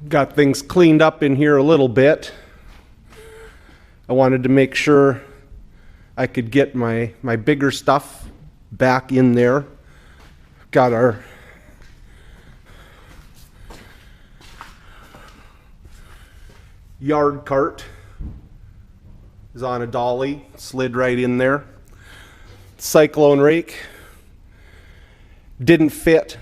Got things cleaned up in here a little bit. I wanted to make sure I could get my bigger stuff back in there. Got our yard cart is on a dolly, slid right in there. Cyclone rake didn't fit.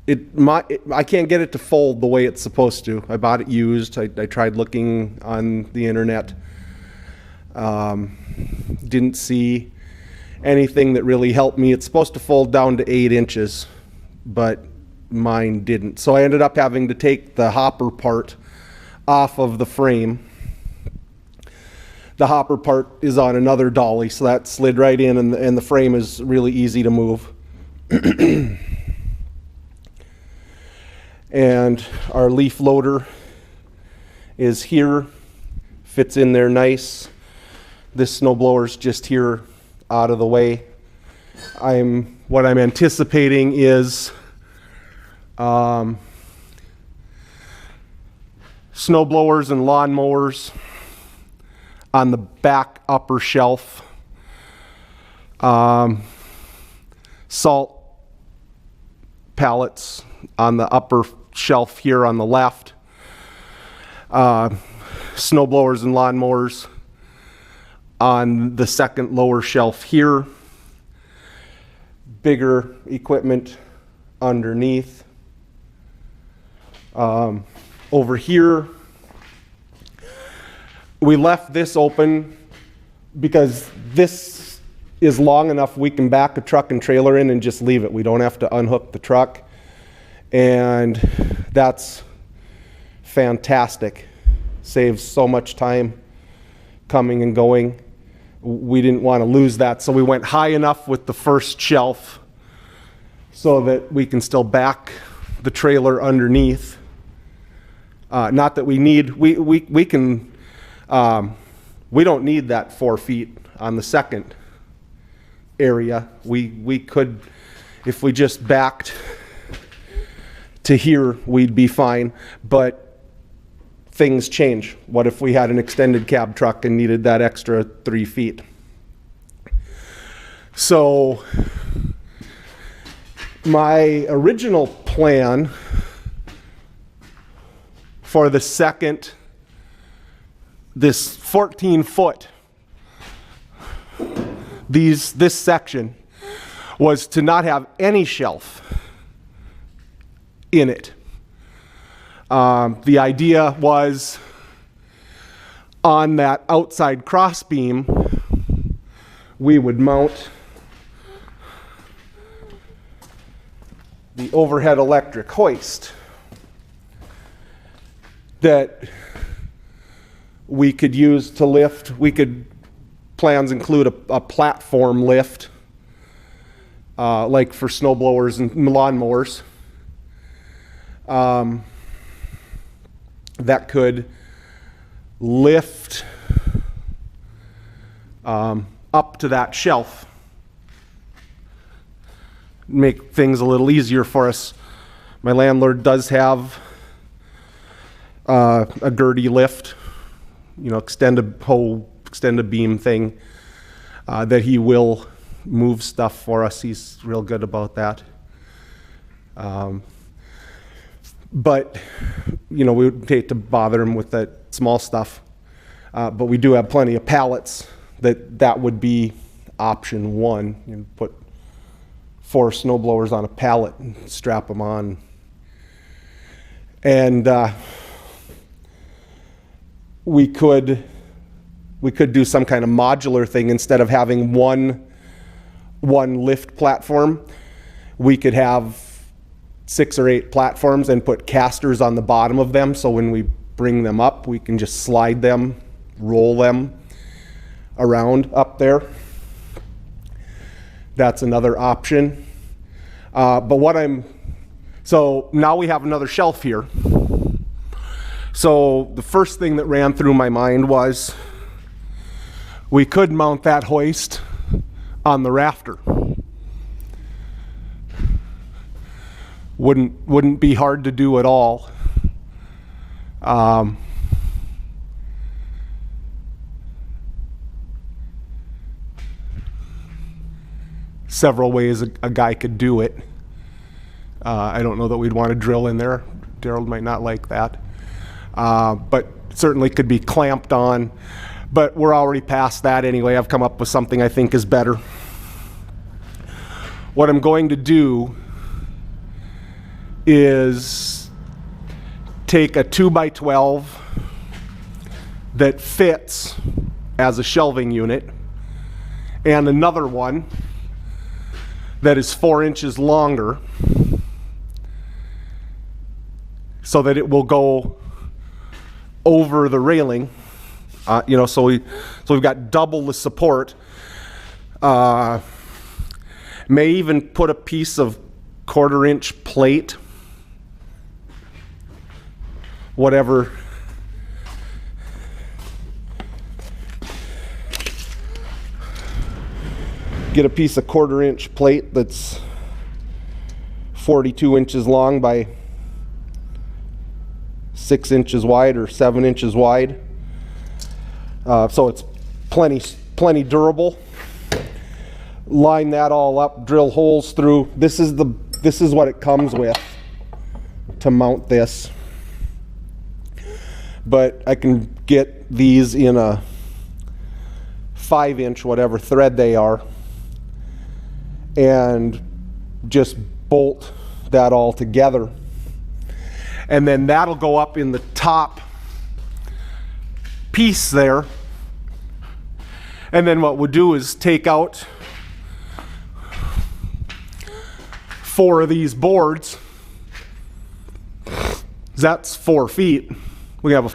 I can't get it to fold the way it's supposed to. I bought it used. I tried looking on the internet. Didn't see anything that really helped me. It's supposed to fold down to 8 inches, but mine didn't. So I ended up having to take the hopper part off of the frame. The hopper part is on another dolly, so that slid right in, and the frame is really easy to move. And our leaf loader is here, fits in there nice. This snowblower's just here out of the way. What I'm anticipating is snowblowers and lawnmowers on the back upper shelf, salt pallets on the upper shelf here on the left, snowblowers and lawnmowers on the second lower shelf here, bigger equipment underneath. Over here, we left this open because this is long enough we can back a truck and trailer in and just leave it. We don't have to unhook the truck, and that's fantastic. Saves so much time coming and going. We didn't want to lose that, so we went high enough with the first shelf so that we can still back the trailer underneath. Not that we need, we can, we don't need that 4 feet on the second area. We could, if we just backed to here, we'd be fine, but things change. What if we had an extended cab truck and needed that extra 3 feet? So my original plan for the second, this 14 foot, this section, was to not have any shelf in it. The idea was on that outside cross beam, we would mount the overhead electric hoist that we could use to lift. Plans include a platform lift, like for snowblowers and lawnmowers, that could lift up to that shelf. Make things a little easier for us. My landlord does have a Gertie lift, extend a beam thing, that he will move stuff for us. He's real good about that. But, we would hate to bother him with that small stuff. But we do have plenty of pallets that would be option one. Put 4 snowblowers on a pallet and strap them on. And we could do some kind of modular thing. Instead of having one lift platform, we could have 6 or 8 platforms and put casters on the bottom of them, so when we bring them up, we can just slide them, roll them around up there. That's another option. So now we have another shelf here. So the first thing that ran through my mind was we could mount that hoist on the rafter. Wouldn't be hard to do at all. Several ways a guy could do it. I don't know that we'd want to drill in there. Daryl might not like that. But certainly could be clamped on. But we're already past that anyway. I've come up with something I think is better. What I'm going to do is take a 2x12 that fits as a shelving unit and another one that is 4 inches longer so that it will go over the railing. So we've got double the support. May even put a piece of 1/4 inch plate, whatever. Get a piece of 1/4 inch plate that's 42 inches long by 6 inches wide or 7 inches wide. So it's plenty durable. Line that all up, drill holes through. This is what it comes with to mount this. But I can get these in a 5 inch, whatever thread they are, and just bolt that all together. And then that'll go up in the top piece there. And then what we'll do is take out 4 of these boards. That's 4 feet. We have a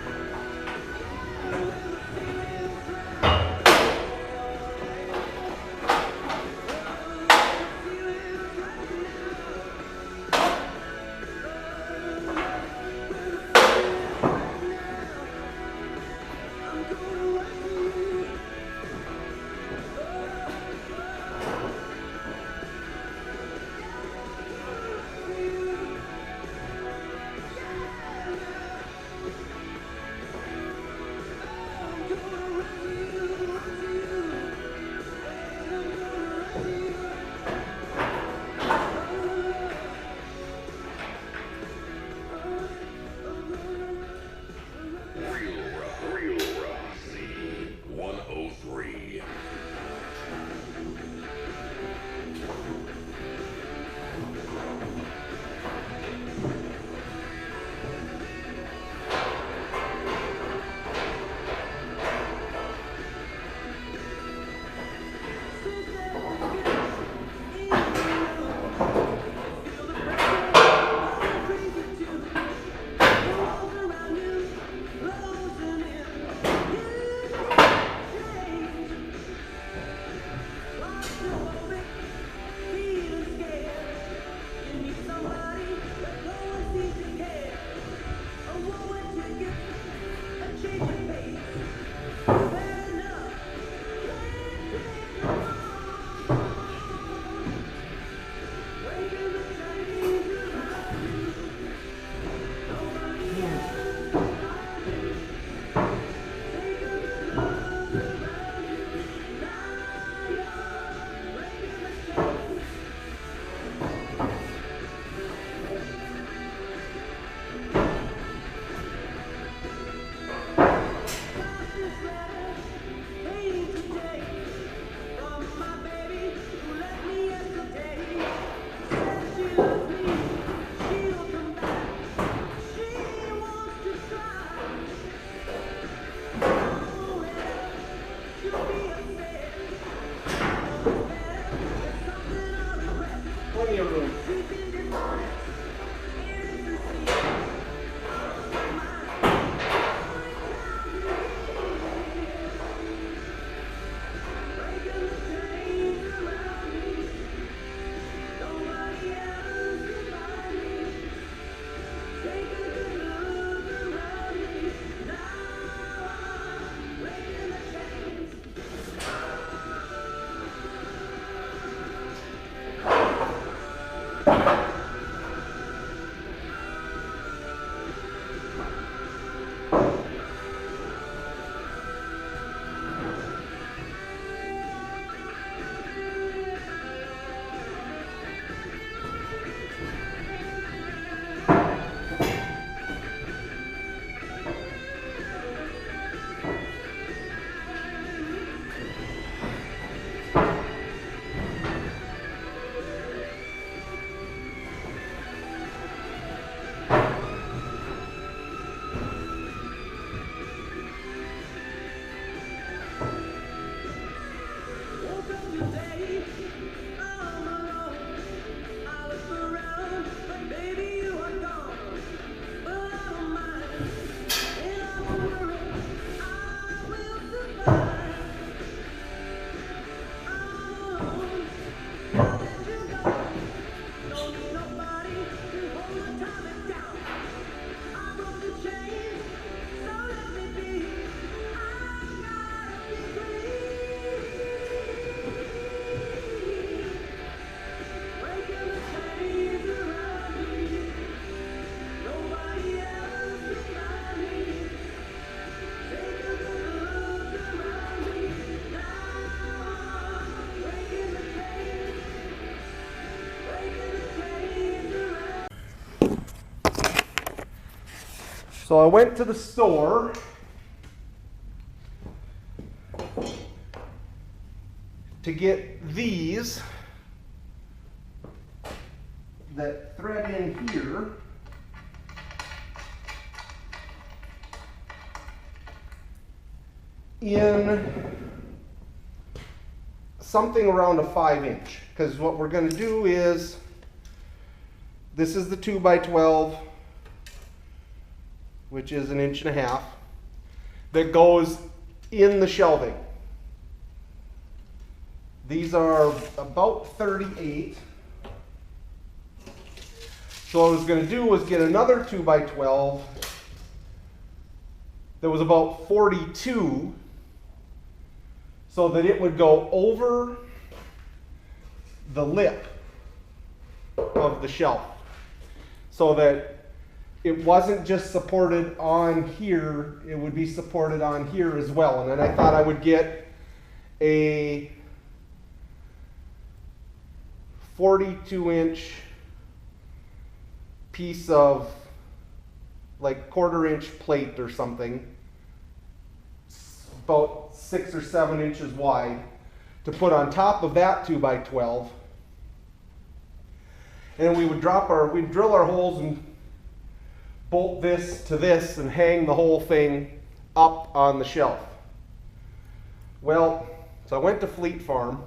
So I went to the store to get these that thread in here. In something around a 5-inch, because what we're going to do is, this is the 2x12, which is 1.5 inches, that goes in the shelving. These are about 38. So what I was going to do was get another 2x12 that was about 42, so that it would go over the lip of the shelf, so that it wasn't just supported on here, it would be supported on here as well. And then I thought I would get a 42-inch piece of like 1/4-inch plate or something, about 6 or 7 inches wide, to put on top of that 2x12. And we would we'd drill our holes and bolt this to this and hang the whole thing up on the shelf. Well, so I went to Fleet Farm.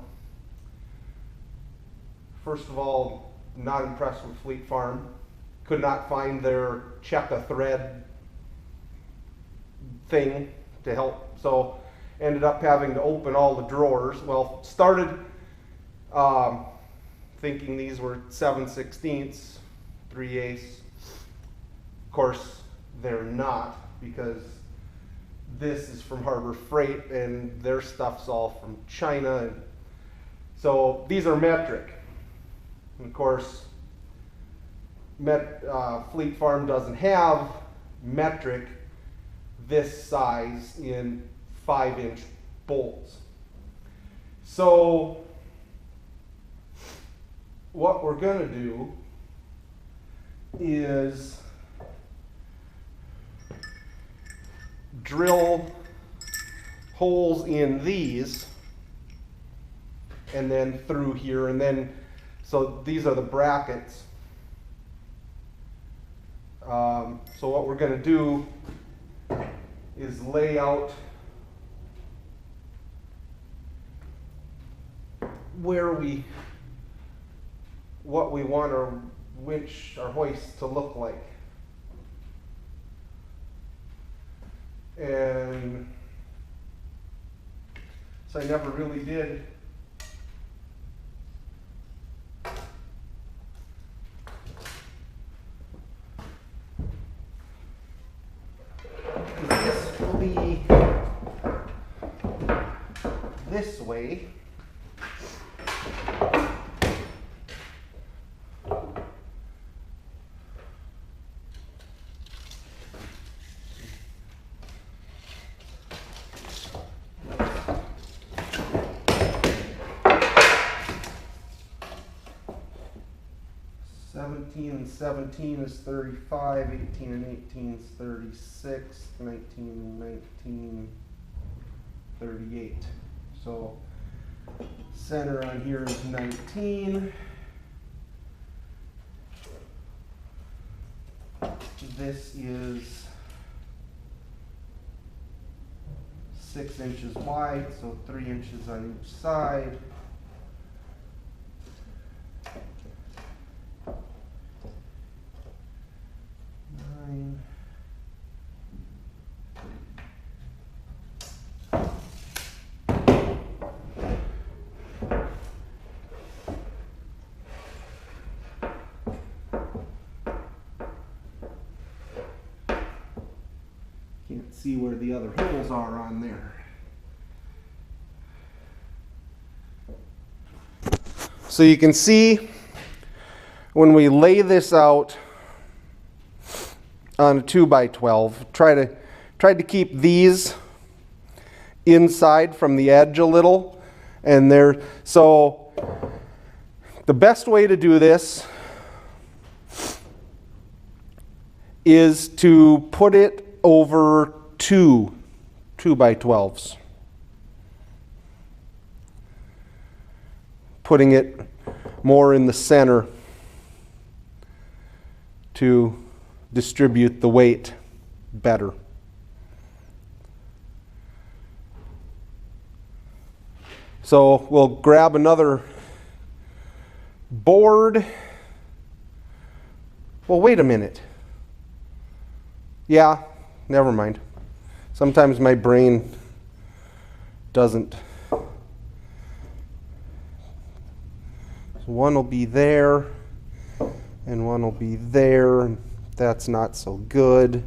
First of all, not impressed with Fleet Farm. Could not find their check a thread thing to help, so ended up having to open all the drawers. Well, started thinking these were 7/16, 3/8. Of course, they're not, because this is from Harbor Freight and their stuff's all from China. And so these are metric. And of course, Fleet Farm doesn't have metric this size in 5-inch bolts. So what we're going to do is drill holes in these and then through here, and then so these are the brackets. So what we're going to do is lay out what we want our winch, our hoist, to look like. And so I never really did this will be this way. And 17 is 35, 18 and 18 is 36, 19 and 19, 38. So center on here is 19. This is 6 inches wide, so 3 inches on each side. Can't see where the other holes are on there. So you can see when we lay this out on a 2x12, tried to keep these inside from the edge a little, and there. So the best way to do this is to put it over two 2x12s. Putting it more in the center to distribute the weight better. So we'll grab another board. Well, wait a minute. Yeah, never mind. Sometimes my brain doesn't. So one will be there, and one will be there. That's not so good.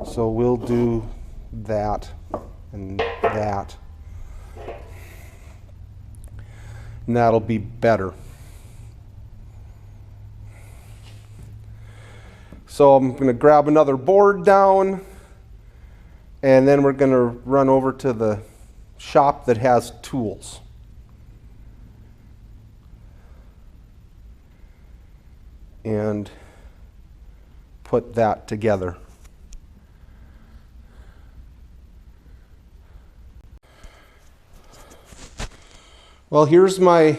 So we'll do that and that. And that'll be better. So I'm going to grab another board down, and then we're going to run over to the shop that has tools. And put that together. Well, here's my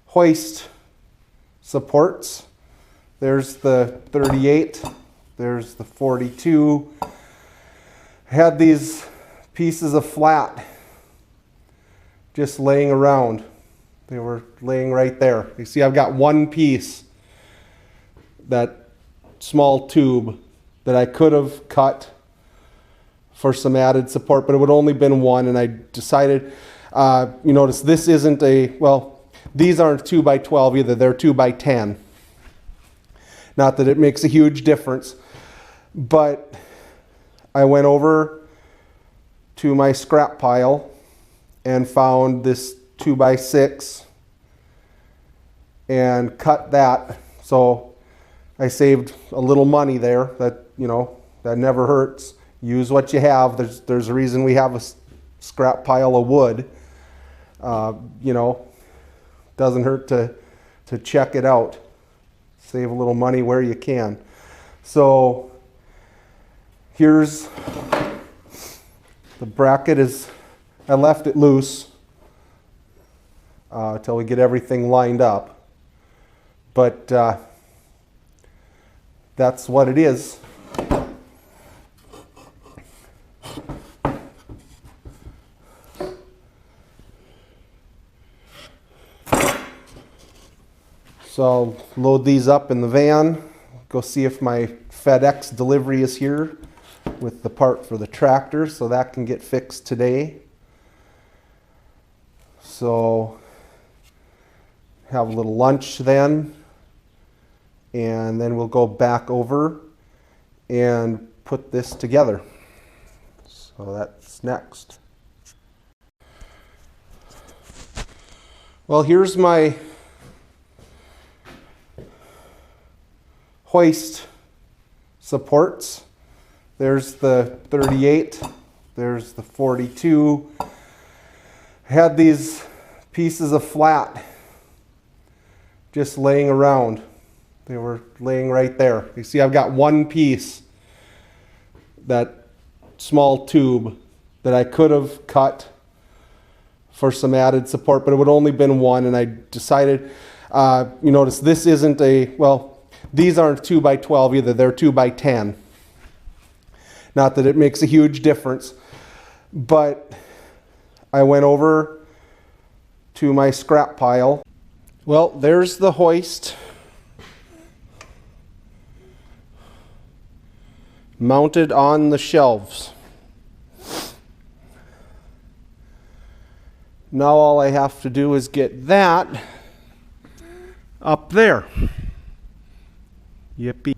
hoist supports. There's the 38, there's the 42. I had these pieces of flat just laying around. They were laying right there. You see, I've got one piece, that small tube, that I could have cut for some added support, but it would only been one, and I decided, you notice this isn't a, well, these aren't 2x12 either, they're 2x10. Not that it makes a huge difference, but I went over to my scrap pile and found this 2x6 and cut that. So I saved a little money there. That, you know, that never hurts. Use what you have. There's a reason we have a scrap pile of wood. You know, doesn't hurt to check it out. Save a little money where you can. So here's the bracket. I left it loose until we get everything lined up. But that's what it is. So I'll load these up in the van, go see if my FedEx delivery is here with the part for the tractor, so that can get fixed today. So have a little lunch then, and then we'll go back over and put this together. So that's next. Well, here's my hoist supports. There's the 38, there's the 42. I had these pieces of flat just laying around. They were laying right there. You see, I've got one piece, that small tube, that I could have cut for some added support, but it would only been one, and I decided, you notice this isn't a, well, these aren't 2x12 either, they're 2x10. Not that it makes a huge difference, but I went over to my scrap pile. Well, there's the hoist mounted on the shelves. Now all I have to do is get that up there. Yippee.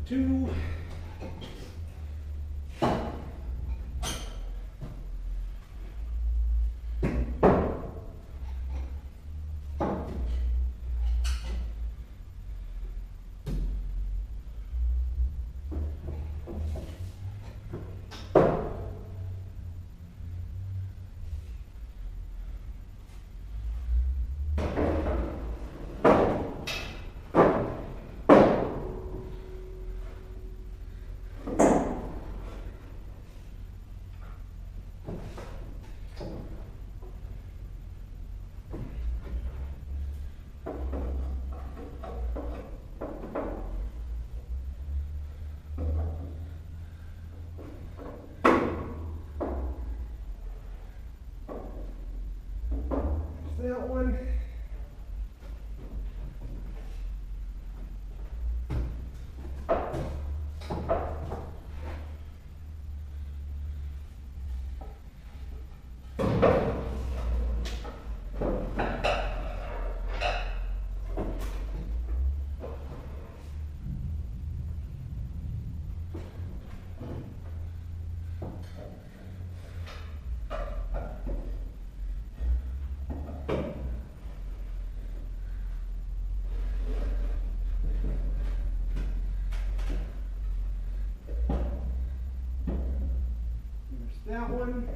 2. That one. That one.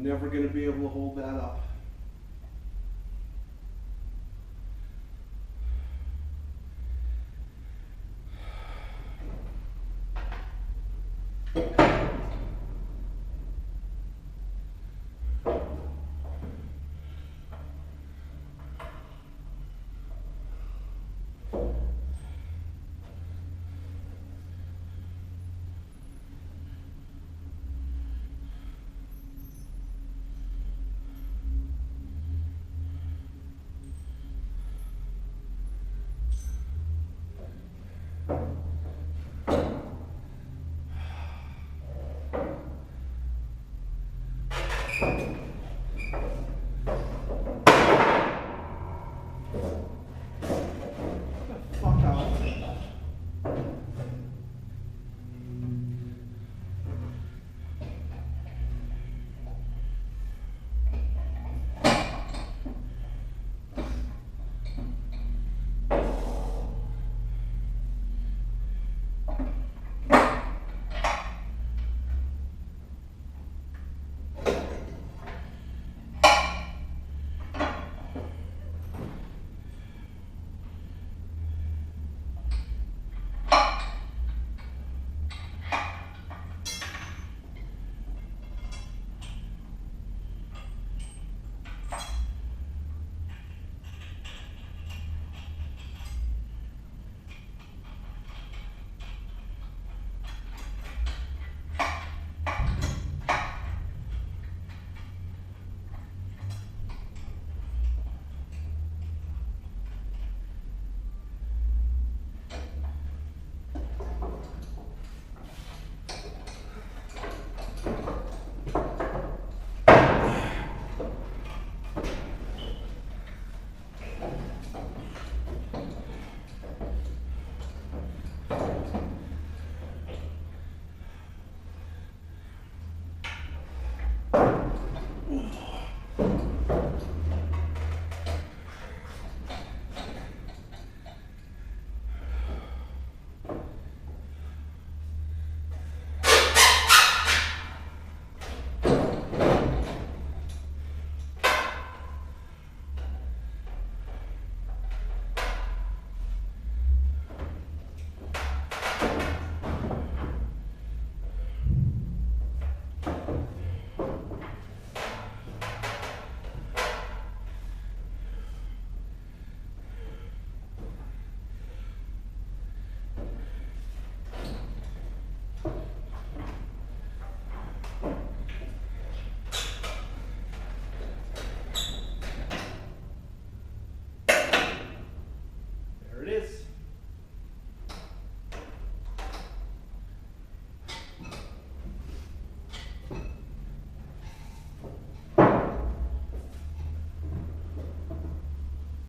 never gonna be able to hold that up.